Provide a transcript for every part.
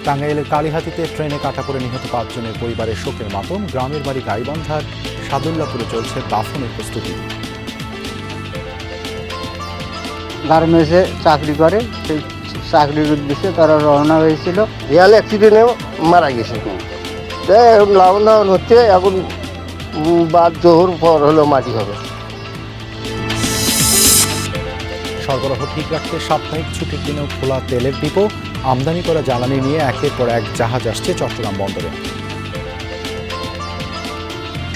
টাঙ্গাইলের কালীহাতিতে ট্রেনে কাটা পড়ে নিহত 5 জনের পরিবারের শোকের মাতম। গ্রামের বাড়ি গাইবান্ধার সাদুল্লাপুরে চলছে দাফনের প্রস্তুতি। গার্মেন্টসে চাকরি করে, সেই চাকরির উদ্দেশ্যে তারা রওনা হয়েছিল। রিয়াল অ্যাক্সিডেন্টে মারা গেছে। লাউন দাউন হচ্ছে, এখন বাদ জোহর পর হলো মাটি হবে। সরবরাহ ঠিক রাখতে সাপ্তাহিক ছুটির দিনেও খোলা তেলের ডিপো। আমদানি করা জ্বালানি নিয়ে একের পর এক জাহাজ আসছে চট্টগ্রাম বন্দরে।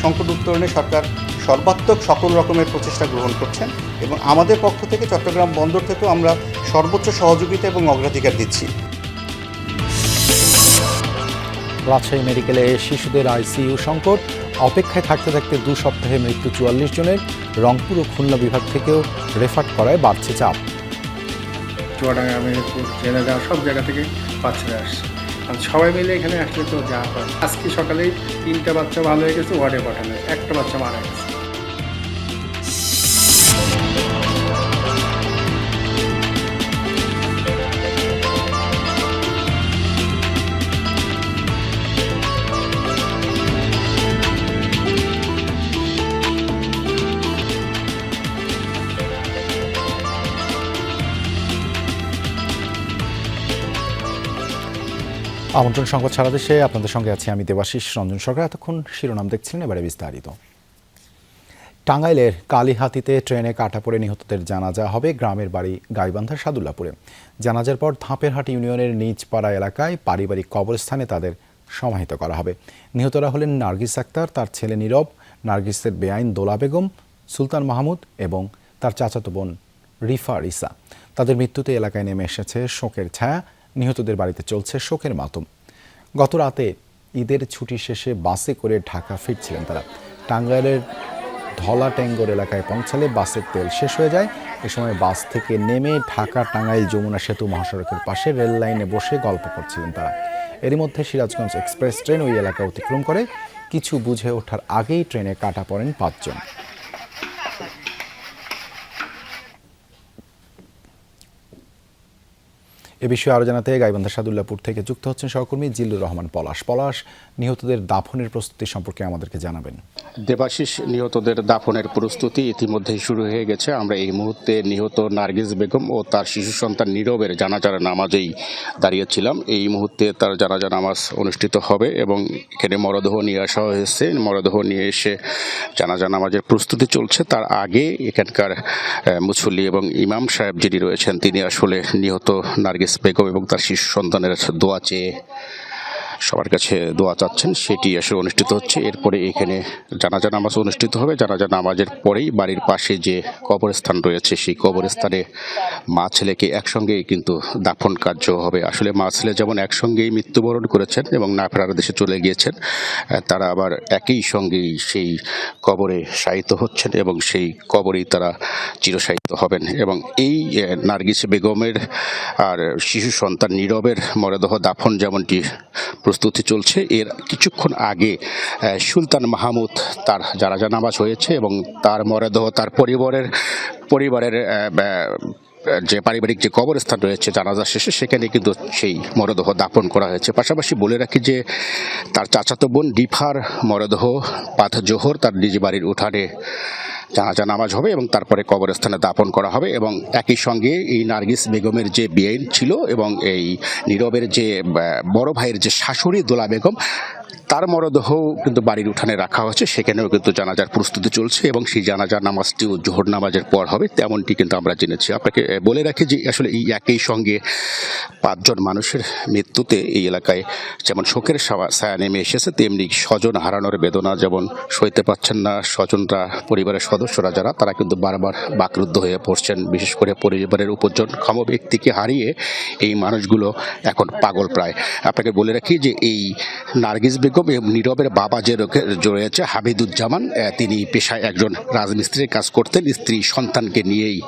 সংকট উত্তরণে সরকার সর্বাত্মক সকল রকমের প্রচেষ্টা গ্রহণ করছেন এবং আমাদের পক্ষ থেকে চট্টগ্রাম বন্দর থেকেও আমরা সর্বোচ্চ সহযোগিতা এবং অগ্রাধিকার দিচ্ছি। রাজশাহী মেডিকেলে শিশুদের আইসিইউ সংকট। অপেক্ষায় থাকতে থাকতে 2 সপ্তাহে মৃত্যু 44 জনের। রংপুর ও খুলনা বিভাগ থেকেও রেফার করায় বাড়ছে চাপ। চুয়াডাঙ্গা, মেহেরপুর, জেলাগাঁও সব জায়গা থেকে বাচ্চারা আসছে। আর সবাই মিলে এখানে আসলে তো যা হয়। আজকে সকালেই 3টা বাচ্চা ভালো হয়ে গেছে, ওয়ার্ডে পাঠানো, একটা বাচ্চা মারা গেছে। আমন্ত্রণ সংবাদ সারা দেশে আপনাদের সঙ্গে আছি আমি দেবাশিস রঞ্জন সরকার। এতক্ষণ শিরোনাম দেখছিলেন, এবারে বিস্তারিত। টাঙ্গাইলের কালীহাতিতে ট্রেনে কাটা পড়ে নিহতদের জানাজা হবে গ্রামের বাড়ি গাইবান্ধার সাদুল্লাপুরে। জানাজার পর ধাপেরহাট ইউনিয়নের নিজপাড়া এলাকায় পারিবারিক কবরস্থানে তাদের সমাহিত করা হবে। নিহতরা হলেন নার্গিস আক্তার, তার ছেলে নীরব, নার্গিসের বেআইন দোলা বেগম, সুলতান মাহমুদ এবং তার চাচাতো বোন রিফা রিসা। তাদের মৃত্যুতে এলাকায় নেমে এসেছে শোকের ছায়া। নিহতদের বাড়িতে চলছে শোকের মাতম। গত রাতে ঈদের ছুটি শেষে বাসে করে ঢাকা ফিরছিলেন তারা। টাঙ্গাইলের ধলা টেঙ্গর এলাকায় পৌঁছালে বাসের তেল শেষ হয়ে যায়। এ সময় বাস থেকে নেমে ঢাকা টাঙ্গাইল যমুনা সেতু মহাসড়কের পাশে রেল লাইনে বসে গল্প করছিলেন তারা। এরই মধ্যে সিরাজগঞ্জ এক্সপ্রেস ট্রেন ওই এলাকা অতিক্রম করে। কিছু বুঝে ওঠার আগেই ট্রেনে কাটা পড়েন 5 জন। এ বিষয়ে আরও জানাতে গাইবান্ধা সাদুল্লাপুর থেকে যুক্ত হচ্ছেন সহকর্মী জিল্লুর রহমান পলাশ। নিহতদের দাফনের প্রস্তুতি সম্পর্কে আমাদেরকে জানাবেন। দেবাশিস, নিহতদের দাফনের প্রস্তুতি ইতিমধ্যেই শুরু হয়ে গেছে। আমরা এই মুহূর্তে নিহত নার্গিস বেগম ও তার শিশু সন্তান নীরবের জানাজার নামাজেই দাঁড়িয়েছিলাম। এই মুহূর্তে তার জানাজা নামাজ অনুষ্ঠিত হবে এবং এখানে মরদেহ নিয়ে আসা হয়েছে। মরদেহ নিয়ে এসে জানাজা নামাজের প্রস্তুতি চলছে। তার আগে এখানকার মুসল্লি এবং ইমাম সাহেব যিনি রয়েছেন, তিনি আসলে নিহত নার্গিস বেগম এবং তার শিশু সন্তানের দোয়া চেয়ে সবার কাছে দোয়া চাচ্ছেন, সেটি আসলে অনুষ্ঠিত হচ্ছে। এরপরে এখানে জানাজা নামাজ অনুষ্ঠিত হবে। জানাজা নামাজের পরেই বাড়ির পাশে যে কবরস্থান রয়েছে, সেই কবরস্থানে মা ছেলেকে একসঙ্গেই কিন্তু দাফন কার্য হবে। আসলে মা ছেলে যেমন একসঙ্গেই মৃত্যুবরণ করেছেন এবং না ফেরার দেশে চলে গিয়েছেন, তারা আবার একই সঙ্গেই সেই কবরে শায়িত হচ্ছেন এবং সেই কবরেই তারা চিরশায়িত হবেন। এবং এই নার্গিস বেগমের আর শিশু সন্তান নীরবের মরদেহ দাফন যেমনটি প্রস্তুতি চলছে, এর কিছুক্ষণ আগে সুলতান মাহমুদ তার জানাজা নামাজ হয়েছে এবং তার মরদেহ তার পরিবারের যে পারিবারিক যে কবরস্থান রয়েছে জানাজা শেষে, সেখানে কিন্তু সেই মরদেহ দাফন করা হয়েছে। পাশাপাশি বলে রাখি যে তার চাচাতো বোন রিফার মরদেহ বাদ জোহর তার নিজ বাড়ির উঠানে জানাজা নামাজ হবে এবং তারপরে কবরস্থানে দাফন করা হবে। এবং একই সঙ্গে এই নার্গিস বেগমের যে বেআইন ছিল এবং এই নীরবের যে বড় ভাইয়ের যে শাশুড়ি দোলা বেগম, তার মরদেহ কিন্তু বাড়ির উঠানে রাখা হয়েছে। সেখানেও কিন্তু জানাজার প্রস্তুতি চলছে এবং সেই জানাজার নামাজটিও জোহর নামাজের পর হবে, তেমনটি কিন্তু আমরা জেনেছি। আপনাকে বলে রাখি যে আসলে এই একই সঙ্গে 5 জন মানুষের মৃত্যুতে এই এলাকায় যেমন শোকের ছায়া নেমে এসেছে, তেমনি স্বজন হারানোর বেদনা যেমন সইতে পারছেন না স্বজনরা, পরিবারের সদস্যরা যারা, তারা কিন্তু বারবার বাকরুদ্ধ হয়ে পড়ছেন। বিশেষ করে পরিবারের উপরক্ষম ব্যক্তিকে হারিয়ে এই মানুষগুলো এখন পাগল প্রায়। আপনাকে বলে রাখি যে এই নার্গিস বেগম নীরবের বাবা যে রয়েছে হামিদুজ্জামান, তিনি পেশায় একজন রাজমিস্ত্রির কাজ করতেন। স্ত্রী সন্তানকে নিয়েই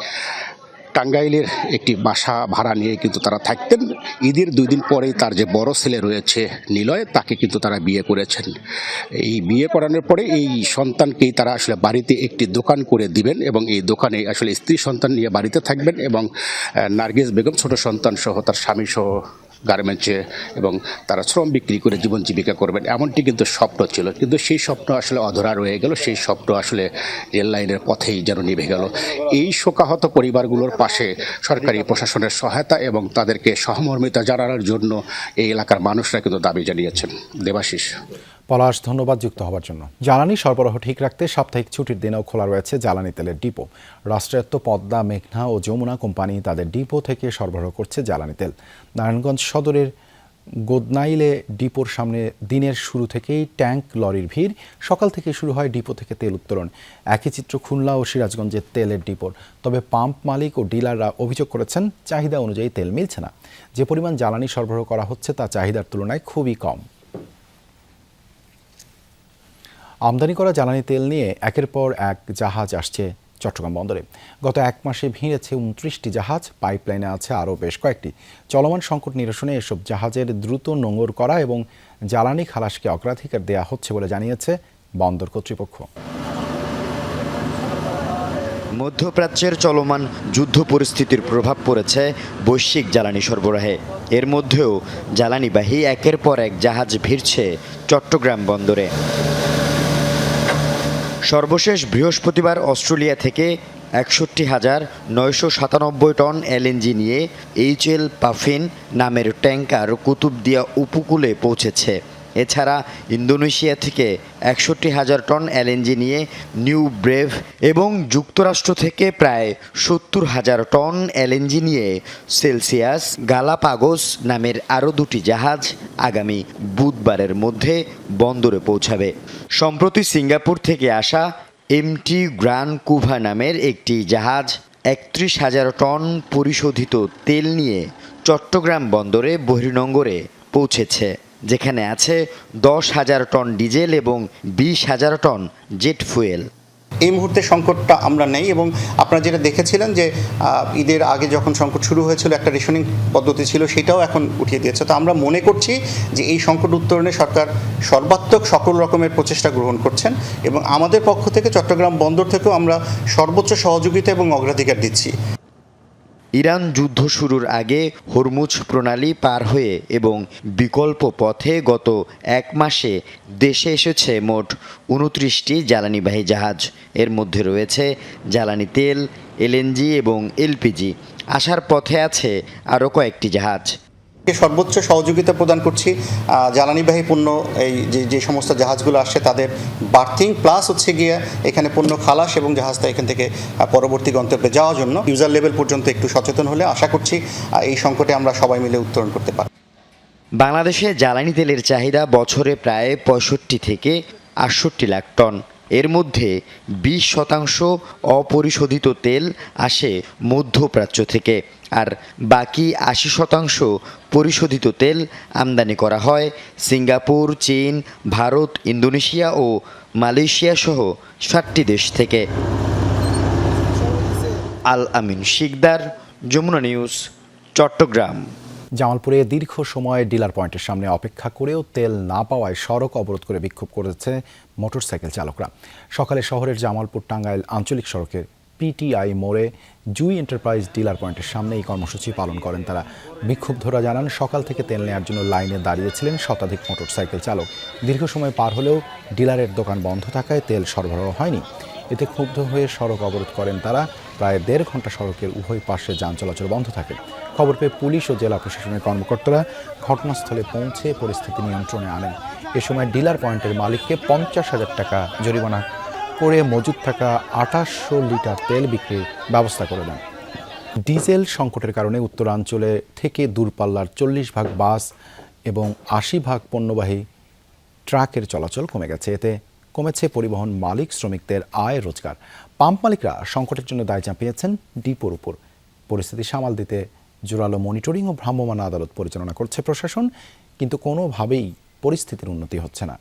টাঙ্গাইলের একটি বাসা ভাড়া নিয়ে কিন্তু তারা থাকতেন। ঈদের 2 দিন পরেই তার যে বড় ছেলে রয়েছে নিলয়, তাকে কিন্তু তারা বিয়ে করেছেন। এই বিয়ে করানোর পরে এই সন্তানকেই তারা আসলে বাড়িতে একটি দোকান করে দিবেন এবং এই দোকানে আসলে স্ত্রী সন্তান নিয়ে বাড়িতে থাকবেন এবং নার্গিস বেগম ছোট সন্তান সহ তার স্বামী সহ গার্মেন্টসে এবং তারা শ্রম বিক্রি করে জীবন জীবিকা করবেন, এমনটি কিন্তু স্বপ্ন ছিল। কিন্তু সেই স্বপ্ন আসলে অধরা রয়ে গেল, সেই স্বপ্ন আসলে রেল লাইনের পথেই যেন নিভে গেল। এই শোকাহত পরিবারগুলোর পাশে সরকারি প্রশাসনের সহায়তা এবং তাদেরকে সহমর্মিতা জানানোর জন্য এই এলাকার মানুষরা কিন্তু দাবি জানিয়েছেন। দেবাশিস। পলাশ, ধন্যবাদ যুক্ত হওয়ার জন্য। জ্বালানি সরবরাহ ঠিক রাখতে সাপ্তাহিক ছুটির দিনেও খোলা রয়েছে জ্বালানি তেলের ডিপো। রাষ্ট্রায়ত্ত পদ্মা, মেঘনা ও যমুনা কোম্পানি তাদের ডিপো থেকে সরবরাহ করছে জ্বালানি তেল। নারায়ণগঞ্জ সদরের গোদনাইলে ডিপোর সামনে দিনের শুরু থেকেই ট্যাঙ্ক লরির ভিড়। সকাল থেকে শুরু হয় ডিপো থেকে তেল উত্তোলন। একই চিত্র খুলনা ও সিরাজগঞ্জের তেলের ডিপোর। তবে পাম্প মালিক ও ডিলাররা অভিযোগ করেছেন চাহিদা অনুযায়ী তেল মিলছে না। যে পরিমাণ জ্বালানি সরবরাহ করা হচ্ছে তা চাহিদার তুলনায় খুবই কম। আমদানি করা জ্বালানি তেল নিয়ে একের পর এক জাহাজ আসছে চট্টগ্রাম বন্দরে। গত 1 মাসে ভিড়েছে 29টি জাহাজ, পাইপলাইনে আছে আরও বেশ কয়েকটি। চলমান সংকট নিরসনে এসব জাহাজের দ্রুত নোঙর করা এবং জ্বালানি খালাসকে অগ্রাধিকার দেওয়া হচ্ছে বলে জানিয়েছে বন্দর কর্তৃপক্ষ। মধ্যপ্রাচ্যের চলমান যুদ্ধ পরিস্থিতির প্রভাব পড়েছে বৈশ্বিক জ্বালানি সরবরাহে। এর মধ্যেও জ্বালানিবাহী একের পর এক জাহাজ ভিড়ছে চট্টগ্রাম বন্দরে। সর্বশেষ বৃহস্পতিবার অস্ট্রেলিয়া থেকে 61,997 টন এলএনজি নিয়ে এইচএল পাফিন নামের ট্যাঙ্কার কুতুবদিয়া উপকূলে পৌঁছেছে। এছাড়া ইন্দোনেশিয়া থেকে 61,000 টন এলএনজি নিয়ে নিউ ব্রেভ এবং যুক্তরাষ্ট্র থেকে প্রায় 70,000 টন এলএনজি নিয়ে সেলসিয়াস গালাপাগোস নামের আরও 2টি জাহাজ আগামী বুধবারের মধ্যে বন্দরে পৌঁছাবে। সম্প্রতি সিঙ্গাপুর থেকে আসা এমটি গ্রান কুভা নামের একটি জাহাজ 31,000 টন পরিশোধিত তেল নিয়ে চট্টগ্রাম বন্দরে বহির্নোঙরে পৌঁছেছে, যেখানে আছে 10,000 টন ডিজেল এবং 20,000 টন জেট ফুয়েল। এই মুহূর্তে সংকটটা আমরা নেই এবং আপনারা যেটা দেখেছিলেন যে ঈদের আগে যখন সংকট শুরু হয়েছিল একটা রেশনিং পদ্ধতি ছিল, সেটাও এখন উঠিয়ে দিয়েছে। তো আমরা মনে করছি যে এই সংকট উত্তরণে সরকার সর্বাত্মক সকল রকমের প্রচেষ্টা গ্রহণ করছেন এবং আমাদের পক্ষ থেকে চট্টগ্রাম বন্দর থেকেও আমরা সর্বোচ্চ সহযোগিতা এবং অগ্রাধিকার দিচ্ছি। ইরান যুদ্ধ শুরুর আগে হরমুজ প্রণালী পার হয়ে এবং বিকল্প পথে গত 1 মাসে দেশে এসেছে মোট 29টি জ্বালানিবাহী জাহাজ। এর মধ্যে রয়েছে জ্বালানি তেল, এলএনজি এবং এলপিজি। আসার পথে আছে আরও কয়েকটি জাহাজ। সর্বোচ্চ সহযোগিতা প্রদান করছি। জ্বালানিবাহী পণ্য এই যে সমস্ত জাহাজগুলো আসছে তাদের বার্থিং প্লাস হচ্ছে গিয়ে এখানে পণ্য খালাস এবং জাহাজটা এখান থেকে পরবর্তী গন্তব্যে যাওয়ার জন্য ইউজার লেভেল পর্যন্ত একটু সচেতন হলে আশা করছি এই সংকটে আমরা সবাই মিলে উত্তরণ করতে পারি। বাংলাদেশে জ্বালানি তেলের চাহিদা বছরে প্রায় 65 থেকে 68 লাখ টন। এর মধ্যে 20% অপরিশোধিত তেল আসে মধ্যপ্রাচ্য থেকে, আর বাকি 80% পরিশোধিত তেল আমদানি করা হয় সিঙ্গাপুর, চীন, ভারত, ইন্দোনেশিয়া ও মালয়েশিয়া সহ 7টি দেশ থেকে। আল আমিন শিকদার, যমুনা নিউজ, চট্টগ্রাম। জামালপুরে দীর্ঘ সময় ডিলার পয়েন্টের সামনে অপেক্ষা করেও তেল না পাওয়ায় সড়ক অবরোধ করে বিক্ষোভ করেছে মোটরসাইকেল চালকরা। সকালে শহরের জামালপুর টাঙ্গাইল আঞ্চলিক সড়কের পিটিআই মোড়ে জুই এন্টারপ্রাইজ ডিলার পয়েন্টের সামনে এই কর্মসূচি পালন করেন তারা। বিক্ষুব্ধরা জানান, সকাল থেকে তেল নেওয়ার জন্য লাইনে দাঁড়িয়েছিলেন শতাধিক মোটরসাইকেল চালক। দীর্ঘ সময় পার হলেও ডিলারের দোকান বন্ধ থাকায় তেল সরবরাহ হয়নি। এতে ক্ষুব্ধ হয়ে সড়ক অবরোধ করেন তারা। প্রায় 1.5 ঘন্টা সড়কের উভয় পাশে যান চলাচল বন্ধ থাকে। খবর পেয়ে পুলিশ ও জেলা প্রশাসনের কর্মকর্তারা ঘটনাস্থলে পৌঁছে পরিস্থিতি নিয়ন্ত্রণে আনেন। এ সময় ডিলার পয়েন্টের মালিককে 50,000 টাকা জরিমানা করে মজুদ থাকা 2800 লিটার তেল বিক্রির ব্যবস্থা করে দেন। ডিজেল সংকটের কারণে উত্তরাঞ্চলে থেকে দূরপাল্লার 40 ভাগ বাস এবং 80 ভাগ পণ্যবাহী ট্রাকের চলাচল কমে গেছে। এতে কমেছে পরিবহন মালিক শ্রমিকদের আয় রোজগার। পাম্প মালিকরা সংকটের জন্য দায় চাপিয়েছেন ডিপোর উপর। পরিস্থিতি সামাল দিতে জোরালো মনিটরিং ও ভ্রাম্যমাণ আদালত পরিচালনা করছে প্রশাসন, কিন্তু কোনোভাবেই পরিস্থিতির উন্নতি হচ্ছে না।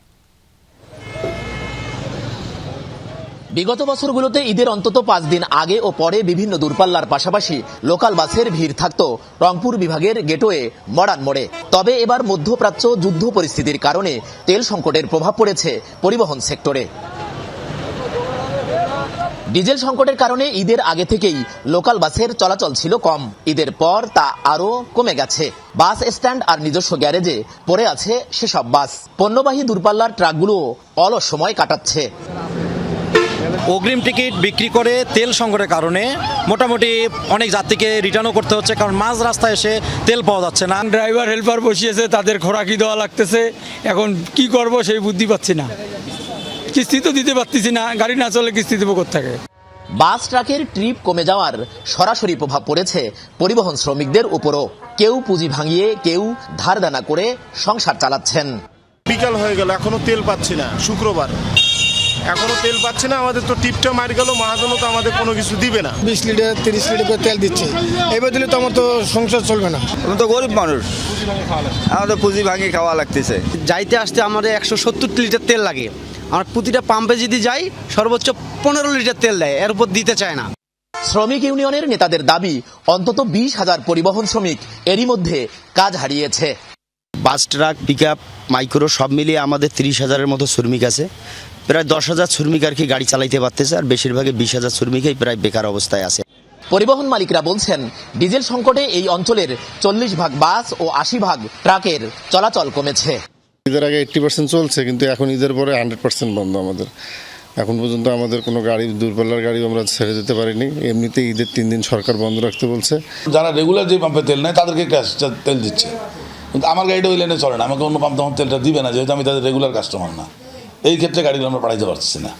বিগত বছরগুলোতে ঈদের অন্তত 5 দিন আগে ও পরে বিভিন্ন দূরপাল্লার পাশাপাশি লোকাল বাসের ভিড় থাকত রংপুর বিভাগের গেটওয়ে মডার্ন মোড়ে। তবে এবার মধ্যপ্রাচ্য যুদ্ধ পরিস্থিতির কারণে তেল সংকটের প্রভাব পড়েছে পরিবহন সেক্টরে। ডিজেল সংকটের কারণে ঈদের আগে থেকেই লোকাল বাসের চলাচল ছিল কম, ঈদের পর তা আরও কমে গেছে। বাস স্ট্যান্ড আর নিজস্ব গ্যারেজে পড়ে আছে সেসব বাস। পণ্যবাহী দূরপাল্লার ট্রাকগুলোও অলস সময় কাটাচ্ছে। অগ্রিম টিকিট বিক্রি করে তেল সংকটের কারণে মোটামুটি অনেক যাত্রীকে রিটার্নও করতে হচ্ছে, কারণ মাঝ রাস্তায় এসে তেল পাওয়া যাচ্ছে না। ড্রাইভার হেল্পার বসিয়েছে, তাদের খোরাকি দেওয়া লাগতেছে, এখন কি করব সেই বুদ্ধি পাচ্ছি না। কিস্তি তো দিতে পারতেছি না, গাড়ি না চলে কিস্তি দেবো কোত্থেকে। বাস ট্রাকের ট্রিপ কমে যাওয়ার সরাসরি প্রভাব পড়েছে পরিবহন শ্রমিকদের উপরও। কেউ পুঁজি ভাঙিয়ে, কেউ ধার দেনা করে সংসার চালাচ্ছেন। বিকাল হয়ে গেল, এখনো তেল পাচ্ছি না, শুক্রবার এখনো তেল পাচ্ছি না। আমাদের তো টিপটা মারি গেল, মহাজনও তো আমাদের কোনো কিছু দিবে না। 20 লিটার 30 লিটার করে তেল দিচ্ছে, এবার দিলে তো আমার তো সংসার চলবে না। আমি তো গরিব মানুষ, আমাদের পুঁজি ভাঙিয়ে খাওয়া লাগতেছে। যাইতে আসতে আমাদের 170 লিটার তেল লাগে। আমার প্রতিটা পাম্পে যদি যাই সর্বোচ্চ 15 লিটার তেল দেয়, এর উপর দিতে চায় না। শ্রমিক ইউনিয়নের নেতাদের দাবি, অন্তত 20,000 পরিবহন শ্রমিক এরই মধ্যে কাজ হারিয়েছে। বাস, ট্রাক, পিকআপ, মাইক্রো সব মিলিয়ে আমাদের 30,000-এর মতো শ্রমিক আছে। প্রায় 10,000 শ্রমিক আর কি গাড়ি চালাইতে পারতেছে, আর বেশিরভাগই 20,000 শ্রমিকই প্রায় বেকার অবস্থায় আছে। পরিবহন মালিকরা বলছেন, ডিজেল সংকটে এই অঞ্চলের 40% বাস ও 80% ট্রাকের চলাচল কমেছে। ঈদের আগে 80% চলছে, কিন্তু এখন ঈদের পরে 100% বন্ধ আমাদের। এখন পর্যন্ত আমাদের কোনো গাড়ি, দূরপাল্লার গাড়ি আমরা ছেড়ে যেতে পারিনি। এমনিতে ঈদের 3 দিন সরকার বন্ধ রাখতে বলছে। যারা রেগুলার যে পাম্পে তেল নেয় তাদেরকে তেল দিচ্ছে, কিন্তু আমার গাড়িটা ওই লাইনে চলে না। আমাকে অন্য পাম্প তখন তেলটা দিবে না, যেহেতু আমি তাদের রেগুলার কাস্টমার না। এই ক্ষেত্রে গাড়িগুলো আমরা পাঠাইতে পারছি না।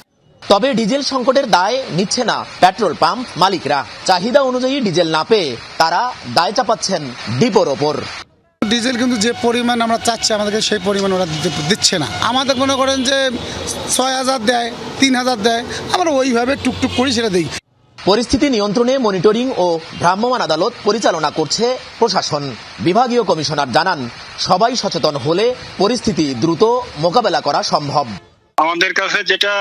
তবে ডিজেল সংকটের দায় নিচ্ছে না পেট্রোল পাম্প মালিকরা। চাহিদা অনুযায়ী ডিজেল না পেয়ে তারা দায় চাপাচ্ছেন ডিপোর ওপর। ডিজেল কিন্তু যে পরিমাণ আমরা চাচ্ছি আমাদেরকে সেই পরিমাণ ওরা দিচ্ছে না। আমাদের মনে করেন যে 6,000 দেয়, 3,000 দেয়, আমরা ওইভাবে টুকটুক করি সেটা দিই। পরিস্থিতি নিয়ন্ত্রণে মনিটরিং ও ভ্রাম্যমাণ আদালত পরিচালনা করছে প্রশাসন। বিভাগীয় কমিশনার জানান, সবাই সচেতন হলে পরিস্থিতি দ্রুত মোকাবেলা করা সম্ভব। আমাদের কাছে যেটা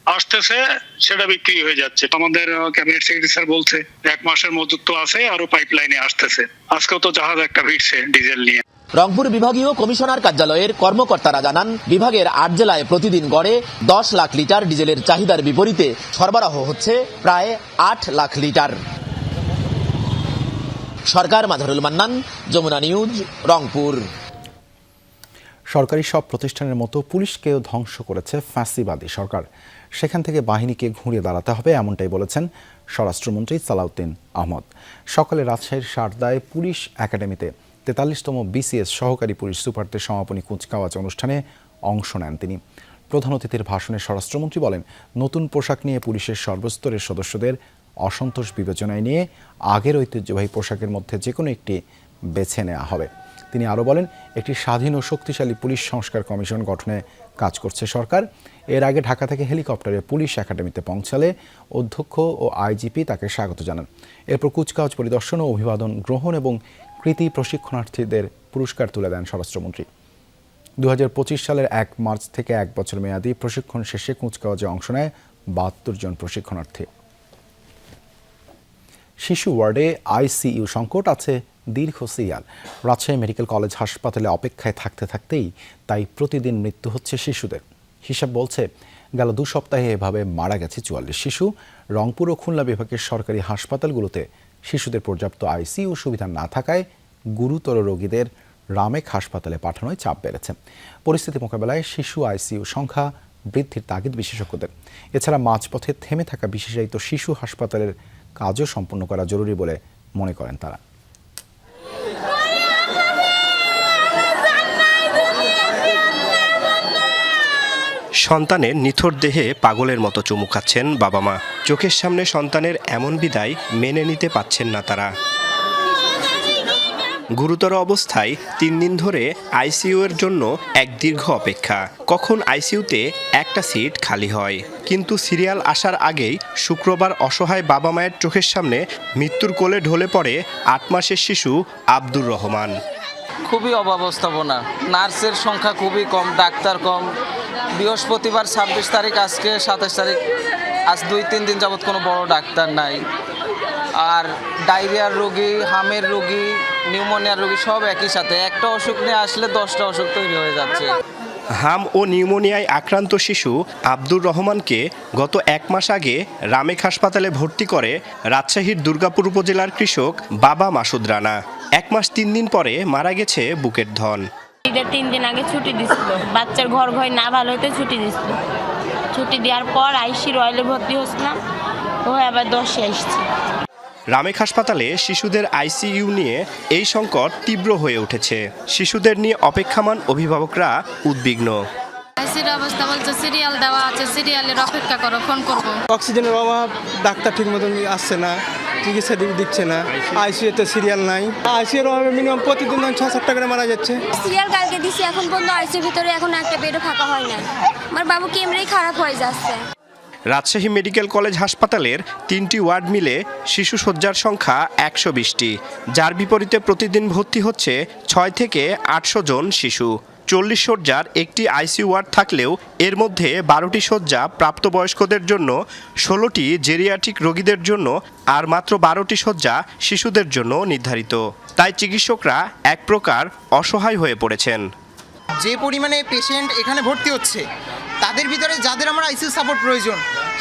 আসতেছে সেটা বিক্রি হয়ে যাচ্ছে। আমাদের ক্যাবিনেট সেক্রেটারি স্যার বলছে 1 মাসের মজুত তো আছে, আরো পাইপলাইনে আসতেছে। আজকেও তো জাহাজ একটা ভিড়ছে ডিজেল নিয়ে। রংপুর বিভাগীয় কমিশনার কার্যালয়ের কর্মকর্তারা জানান, বিভাগের 8 জেলায় প্রতিদিন গড়ে 10 লাখ লিটার ডিজেলের চাহিদার বিপরীতে সরবরাহ হচ্ছে প্রায় 8 লাখ লিটার। সরকার, মাঝারুল মান্নান, যমুনা নিউজ, রংপুর। সরকারি সব প্রতিষ্ঠানের মতো পুলিশকেও ধ্বংস করেছে ফ্যাসিবাদী সরকার। সেখান থেকে বাহিনীকে ঘুরিয়ে দাঁড়াতে হবে, এমনটাই বলেছেন স্বরাষ্ট্রমন্ত্রী সালাউদ্দিন আহমদ। সকালে রাজশাহীর শারদায় পুলিশ একাডেমিতে 43তম BCS সহকারী পুলিশ সুপারদের সমাপনী কুচকাওয়াজ অনুষ্ঠানে অংশ নেন তিনি। প্রধান অতিথির ভাষণে স্বরাষ্ট্রমন্ত্রী বলেন, নতুন পোশাক নিয়ে পুলিশের সর্বস্তরের সদস্যদের অসন্তোষ বিবেচনায় নিয়ে আগের ঐতিহ্যবাহী পোশাকের মধ্যে যে কোনো একটি বেছে নেওয়া হবে। তিনি আরও বলেন, একটি স্বাধীন ও শক্তিশালী পুলিশ সংস্কার কমিশন গঠনে কাজ করছে সরকার। এর আগে ঢাকা থেকে হেলিকপ্টারে পুলিশ একাডেমিতে পৌঁছালে অধ্যক্ষ ও IGP তাকে স্বাগত জানান। এরপর কুচকাওয়াজ পরিদর্শন ও অভিবাদন গ্রহণ এবং কৃতি প্রশিক্ষণার্থীদের পুরস্কার তুলে দেন স্বরাষ্ট্রমন্ত্রী। 2025 সালের 1 মার্চ থেকে 1 বছর মেয়াদী প্রশিক্ষণ শেষে কুচকাওয়াজে অংশ নেয় 72 জন প্রশিক্ষণার্থী। শিশু ওয়ার্ডে ICU সংকট আছে দীর্ঘ সিরিয়াল। রাজশাহী মেডিকেল কলেজ হাসপাতালে অপেক্ষায় থাকতে থাকতেই তাই প্রতিদিন মৃত্যু হচ্ছে শিশুদের। হিসাব বলছে, গেল 2 সপ্তাহে এভাবে মারা গেছে 44 শিশু। রংপুর ও খুলনা বিভাগের সরকারি হাসপাতালগুলোতে শিশুদের পর্যাপ্ত ICU সুবিধা না থাকায় গুরুতর রোগীদের রামেক হাসপাতালে পাঠানোয় চাপ বেড়েছে। পরিস্থিতি মোকাবেলায় শিশু ICU সংখ্যা বৃদ্ধির তাগিদ বিশেষজ্ঞদের। এছাড়া মাঝপথে থেমে থাকা বিশেষায়িত শিশু হাসপাতালের কাজও সম্পন্ন করা জরুরি বলে মনে করেন তারা। সন্তানের নিথর দেহে পাগলের মতো চুমু খাচ্ছেন বাবা মা। চোখের সামনে সন্তানের এমন বিদায় মেনে নিতে পারছেন না তারা। গুরুতর অবস্থায় 3 দিন ধরে ICU এর জন্য এক দীর্ঘ অপেক্ষা। কখন ICUতে একটা সিট খালি হয়, কিন্তু সিরিয়াল আসার আগেই শুক্রবার অসহায় বাবা মায়ের চোখের সামনে মৃত্যুর কোলে ঢলে পড়ে 8 মাসের শিশু আব্দুর রহমান। খুবই অব্যবস্থাপনা, নার্সের সংখ্যা খুবই কম, ডাক্তার কম, বৃহস্পতিবার 26 তারিখ, আজকে 27 তারিখ, আজ 2-3 দিন যাবৎ কোনো বড় ডাক্তার নাই। আর ডায়রিয়ার রোগী, হামের রোগী, নিউমোনিয়ার রোগী সব একই সাথে, একটা অসুখ নিয়ে আসলে 10টা অসুখ তৈরি হয়ে যাচ্ছে। হাম ও নিউমোনিয়ায় আক্রান্ত শিশু আব্দুর রহমানকে গত 1 মাস আগে রামেক হাসপাতালে ভর্তি করে রাজশাহীর দুর্গাপুর উপজেলার কৃষক বাবা মাসুদ রানা। 1 মাস 3 দিন পরে মারা গেছে বুকের ধন। ঈদের 3 দিন আগে ছুটি দিছিল, বাচ্চার ঘর না ভালো হতে ছুটি দিছিল। ছুটি দেওয়ার পর আইসি রয়েলে ভর্তি হচ্ছিলাম, ও আবার 10-এ আসছি। রামেক হাসপাতালে শিশুদের আইসিইউ নিয়ে এই সংকট তীব্র হয়ে উঠেছে। শিশুদের নিয়ে অপেক্ষামান অভিভাবকরা উদ্বিগ্ন। আইসির অবস্থা বলছে সিরিয়াল দেওয়া আছে, সিরিয়ালের অপেক্ষা করো, ফোন করবো। অক্সিজেনের অভাব, ডাক্তার ঠিক মতন আসছে না, চিকিৎসা দিচ্ছে না, আইসিইউতে সিরিয়াল নাই। আইসিইউর অভাবে মিনিমাম প্রতিদিন 6-7টা করে মারা যাচ্ছে। সিরিয়াল কালকে দিছি, এখন পর্যন্ত আইসিইউর ভিতরে এখন একটা বেডও ফাঁকা হয় না। আমার বাবুকে এমনিই খারাপ হয়ে যাচ্ছে। রাজশাহী মেডিকেল কলেজ হাসপাতালের 3টি ওয়ার্ড মিলে শিশু শয্যার সংখ্যা 120টি, যার বিপরীতে প্রতিদিন ভর্তি হচ্ছে 6 থেকে 800 জন শিশু। 40 শয্যার একটি আইসিইউ ওয়ার্ড থাকলেও এর মধ্যে 12টি শয্যা প্রাপ্তবয়স্কদের জন্য, 16টি জেরিয়াট্রিক রোগীদের জন্য আর মাত্র 12টি শয্যা শিশুদের জন্য নির্ধারিত। তাই চিকিৎসকরা এক প্রকার অসহায় হয়ে পড়েছেন। যে পরিমাণে পেশেন্ট এখানে ভর্তি হচ্ছে, তাদের ভিতরে যাদের আমার আইসিইউ সাপোর্ট প্রয়োজন,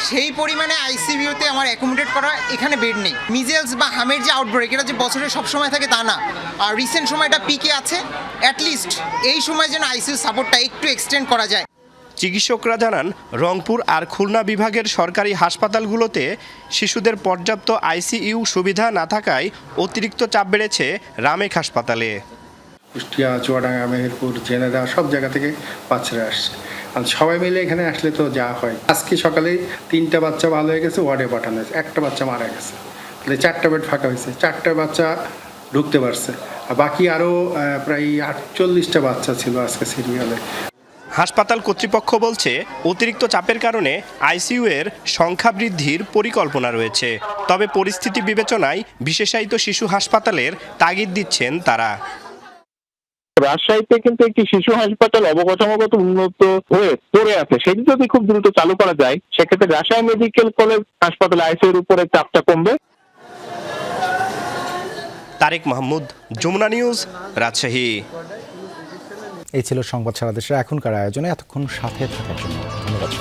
সেই পরিমাণে আইসিইউতে আমার অ্যাকোমোডেট করা এখানে বেড নেই। মিজেলস বা হামের যে আউটব্রেক, এটা যে বছরে সব সময় থাকে তা না, আর রিসেন্ট সময়টা পিকে আছে। অ্যাটলিস্ট এই সময় যেন আইসিইউ সাপোর্টটা একটু এক্সটেন্ড করা যায়। চিকিৎসকরা জানান, রংপুর আর খুলনা বিভাগের সরকারি হাসপাতালগুলোতে শিশুদের পর্যাপ্ত আইসিইউ সুবিধা না থাকায় অতিরিক্ত চাপ বেড়েছে রামেক হাসপাতালে। কুষ্টিয়া, চুয়াডাঙ্গা, মেহেরপুর, ঝিনাইদহ সব জায়গা থেকে বাচ্চারা আসছে। আর সবাই মিলে এখানে আসলে তো যা হয়। আজকে সকালে 3টা বাচ্চা ভালো হয়ে গেছে, ওয়ার্ডে পাঠানো হয়েছে, একটা বাচ্চা মারা গেছে। তাহলে 4টা বেড ফাঁকা হয়েছে, 4টা বাচ্চা ঢুকতে পারছে, আর বাকি আরও প্রায় 48টা বাচ্চা ছিল আজকে সিরিয়ালে। হাসপাতাল কর্তৃপক্ষ বলছে, অতিরিক্ত চাপের কারণে আইসিইউ এর সংখ্যা বৃদ্ধির পরিকল্পনা রয়েছে। তবে পরিস্থিতি বিবেচনায় বিশেষায়িত শিশু হাসপাতালের তাগিদ দিচ্ছেন তারা। রাজশাহীতে কিন্তু একটি শিশু হাসপাতাল অবকাঠামোগত উন্নত হয়ে পড়ে আছে, সেটি যদি খুব দ্রুত চালু করা যায়, সেক্ষেত্রে রাজশাহী মেডিকেল কলেজ হাসপাতালে আইসিইউর উপরে চাপটা কমবে। তারেক মাহমুদ, যমুনা নিউজ, রাজশাহী। এই ছিল সংবাদ সারা দেশের এখনকার আয়োজনে। এতক্ষণ সাথে থাকার জন্য ধন্যবাদ।